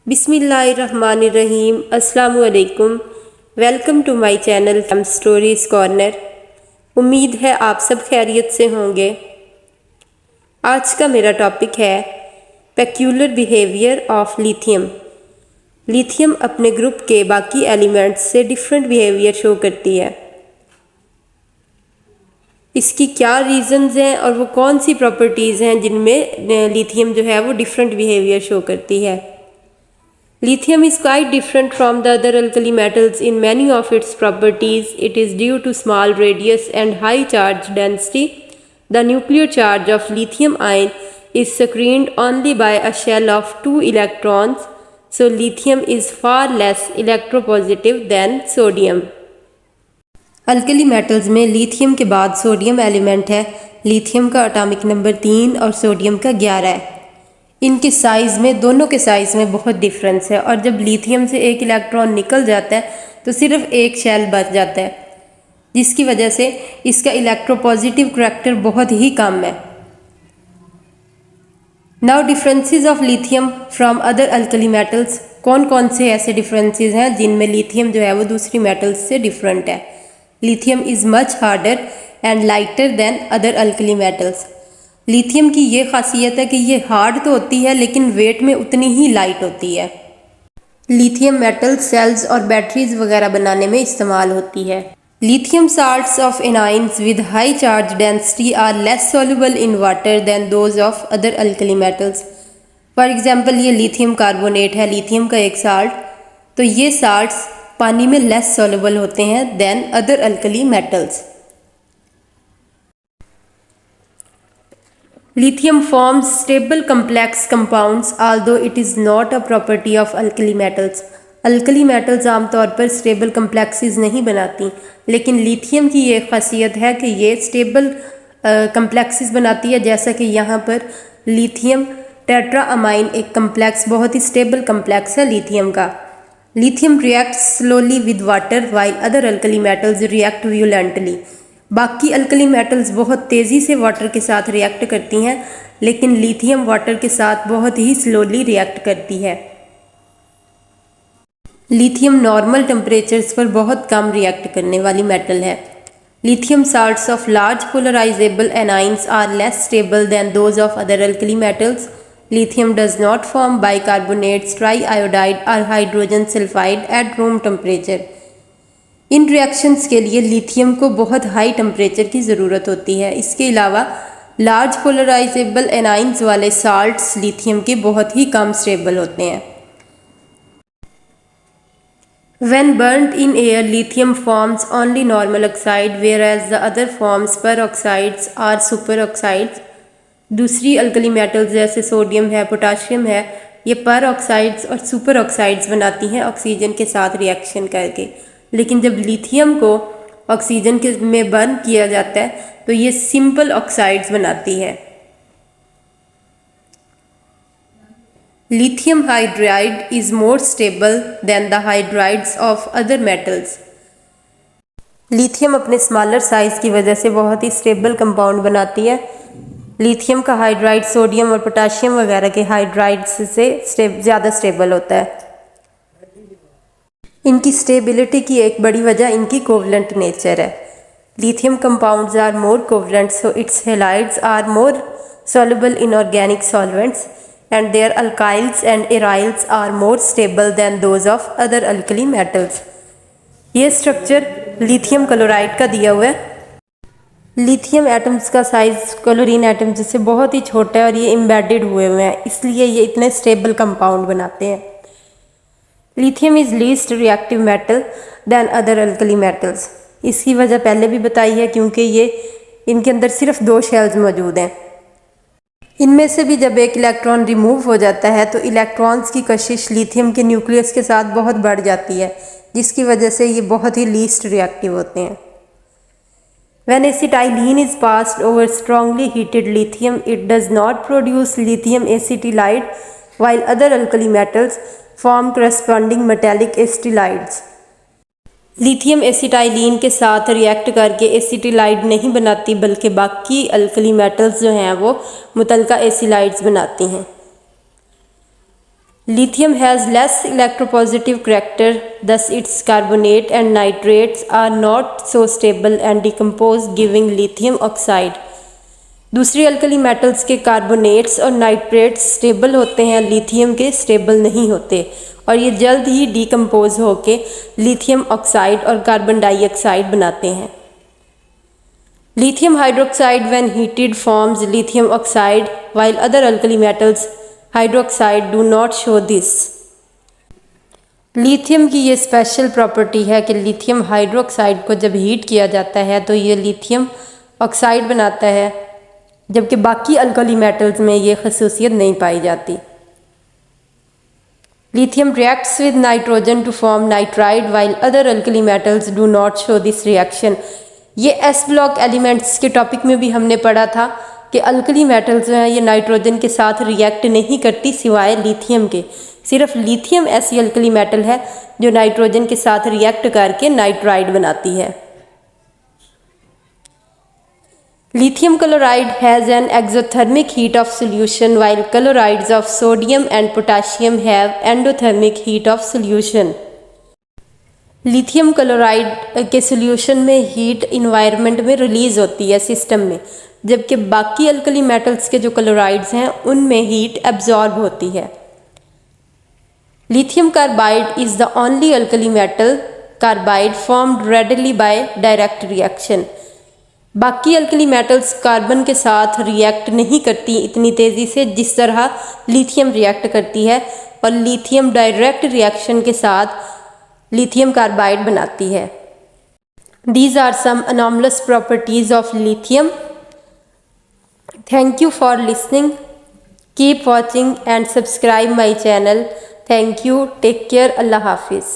बिस्मिल्लाहिर्रहमानिर्रहीम। अस्सलामुअलैकुम। Welcome to my channel stories corner. उम्मीद है आप सब खैरियत से होंगे। आज का मेरा टॉपिक है peculiar behaviour of lithium. Lithium अपने ग्रुप के बाकी एलिमेंट्स से डिफरेंट बिहेवियर शो करती है। इसकी क्या रीज़न्स हैं और वो कौन सी प्रॉपर्टीज़ हैं जिनमें लिथियम जो है वो डिफरेंट बिहेवियर शो करती है। Lithium is quite different from the other alkali metals in many of its properties. It is due to small radius and high charge density. The nuclear charge of lithium ion is screened only by a shell of 2 electrons, so lithium is far less electropositive than sodium. Alkali metals में lithium के बाद sodium element है। Lithium का atomic number 3 और sodium का 11 है। इनके size में, दोनों के साइज़ में बहुत डिफरेंस है और जब लिथियम से एक इलेक्ट्रॉन निकल जाता है तो सिर्फ एक शेल बच जाता है, जिसकी वजह से इसका इलेक्ट्रोपॉजिटिव करैक्टर बहुत ही कम है। Now differences of lithium from other alkali metals. कौन कौन से ऐसे डिफरेंसेस हैं जिनमें लिथियम जो है वो दूसरी मेटल्स से डिफरेंट है। Lithium is much harder and lighter than other alkali metals. Lithium की ये खासियत है कि ये हार्ड तो होती है लेकिन वेट में उतनी ही लाइट होती है। लिथियम मेटल सेल्स और बैटरीज वगैरह बनाने में इस्तेमाल होती है। Lithium salts of anions with high charge density are less soluble in water than those of other alkali metals. For example ये लिथियम कार्बोनेट है, लिथियम का एक साल्ट, तो ये साल्ट्स पानी में लेस सॉल्युबल होते हैं than other alkali metals. Lithium forms stable complex compounds although it is not a property of alkali metals. Alkali metals आमतौर पर स्टेबल कम्प्लेक्सेस नहीं बनाती, लेकिन लिथियम की ये खासियत है कि ये स्टेबल कम्प्लेक्सेस बनाती है। जैसा कि यहाँ पर लिथियम टेट्राअमाइन एक कम्प्लेक्स, बहुत ही स्टेबल कम्प्लेक्स है लिथियम का। Lithium reacts slowly with water while other alkali metals react violently. बाकी अल्कली मेटल्स बहुत तेज़ी से वाटर के साथ रिएक्ट करती हैं, लेकिन लिथियम वाटर के साथ बहुत ही स्लोली रिएक्ट करती है। लिथियम नॉर्मल टेम्परेचर्स पर बहुत कम रिएक्ट करने वाली मेटल है। Lithium salts of large polarisable anions are less stable than those of other alkali metals. Lithium does not form bicarbonates, triiodide और hydrogen sulphide at room temperature. इन reactions के लिए lithium को बहुत high temperature की ज़रूरत होती है। इसके अलावा लार्ज पोलराइजेबल एनाइंस वाले साल्ट्स लिथियम के बहुत ही कम स्टेबल होते हैं। When burnt in air, lithium forms only normal oxide, whereas the other forms peroxides or superoxides. दूसरी अल्कली मेटल्स जैसे सोडियम है, पोटाशियम है, ये पेरोक्साइड्स और सुपर ऑक्साइड्स बनाती हैं ऑक्सीजन के साथ रिएक्शन करके, लेकिन जब लिथियम को ऑक्सीजन के में बर्न किया जाता है तो ये सिंपल ऑक्साइड्स बनाती है। Lithium hydride is more stable then the hydrides of other metals. Lithium अपने स्मॉलर साइज की वजह से बहुत ही स्टेबल कंपाउंड बनाती है। लिथियम का हाइड्राइड सोडियम और पोटाशियम वगैरह के हाइड्राइड्स से ज़्यादा स्टेबल होता है। इनकी स्टेबिलिटी की एक बड़ी वजह इनकी कोवलेंट नेचर है। Lithium compounds are more covalent, so its halides are more soluble in organic solvents and their alkyls and aryls are more stable than those of other alkali metals. ये structure lithium chloride का दिया हुआ है। Lithium atoms का size chlorine atoms से बहुत ही छोटा है और ये एम्बेडेड हुए हैं, इसलिए ये इतने स्टेबल कंपाउंड बनाते हैं। Lithium is least reactive metal than other alkali metals. इसकी वजह पहले भी बताई है, क्योंकि ये इनके अंदर सिर्फ 2 शेल्स मौजूद हैं। इनमें से भी जब एक इलेक्ट्रॉन रिमूव हो जाता है तो इलेक्ट्रॉन्स की कशिश लिथियम के न्यूक्लियस के साथ बहुत बढ़ जाती है, जिसकी वजह से ये बहुत ही लीस्ट रिएक्टिव होते हैं। When acetylene is passed over strongly heated lithium, it does not produce lithium acetylide, while other alkali metals form corresponding metallic acetylides. Lithium acetylene के साथ रिएक्ट करके एसिटिलाइड नहीं बनाती, बल्कि बाकी अल्कली मेटल्स जो हैं वो मुतलका एसिलाइड्स बनाती हैं। Lithium has less electropositive character, thus its carbonate and nitrates are not so stable and decompose, giving lithium oxide. दूसरी अल्कली मेटल्स के कार्बोनेट्स और नाइट्रेट्स स्टेबल होते हैं, लिथियम के स्टेबल नहीं होते और ये जल्द ही डिकम्पोज होके लिथियम ऑक्साइड और कार्बन डाइऑक्साइड बनाते हैं। Lithium hydroxide when heated forms lithium oxide while other alkali metals hydroxide do not show this. Lithium की ये स्पेशल प्रॉपर्टी है कि लिथियम हाइड्रोक्साइड को जब हीट किया जाता है तो ये लिथियम ऑक्साइड बनाता है, जबकि बाकी अल्कली मेटल्स में ये खसूसियत नहीं पाई जाती। Lithium reacts with nitrogen to form nitride while other alkali metals do not show this reaction. ये एस ब्लॉक एलिमेंट्स के टॉपिक में भी हमने पढ़ा था कि अल्कली मेटल्स जो हैं ये नाइट्रोजन के साथ रिएक्ट नहीं करती सिवाय लिथियम के। सिर्फ लिथियम ऐसी अल्कली मेटल है जो नाइट्रोजन के साथ रिएक्ट करके नाइट्राइड बनाती है। Lithium chloride has an exothermic heat of solution while chlorides of sodium and potassium have endothermic heat of solution. Lithium chloride के सोल्यूशन में हीट इन्वायरमेंट में रिलीज होती है सिस्टम में, जबकि बाकी अल्कली मेटल्स के जो क्लोराइड्स हैं उनमें हीट एब्जॉर्ब होती है। Lithium carbide is the only alkali metal carbide formed readily by direct reaction. बाकी अल्कली मेटल्स कार्बन के साथ रिएक्ट नहीं करती इतनी तेज़ी से जिस तरह लिथियम रिएक्ट करती है, और लिथियम डायरेक्ट रिएक्शन के साथ लिथियम कार्बाइड बनाती है। These are some anomalous properties of lithium. Thank you for listening. Keep watching and subscribe my channel. Thank you. Take care. Allah Hafiz.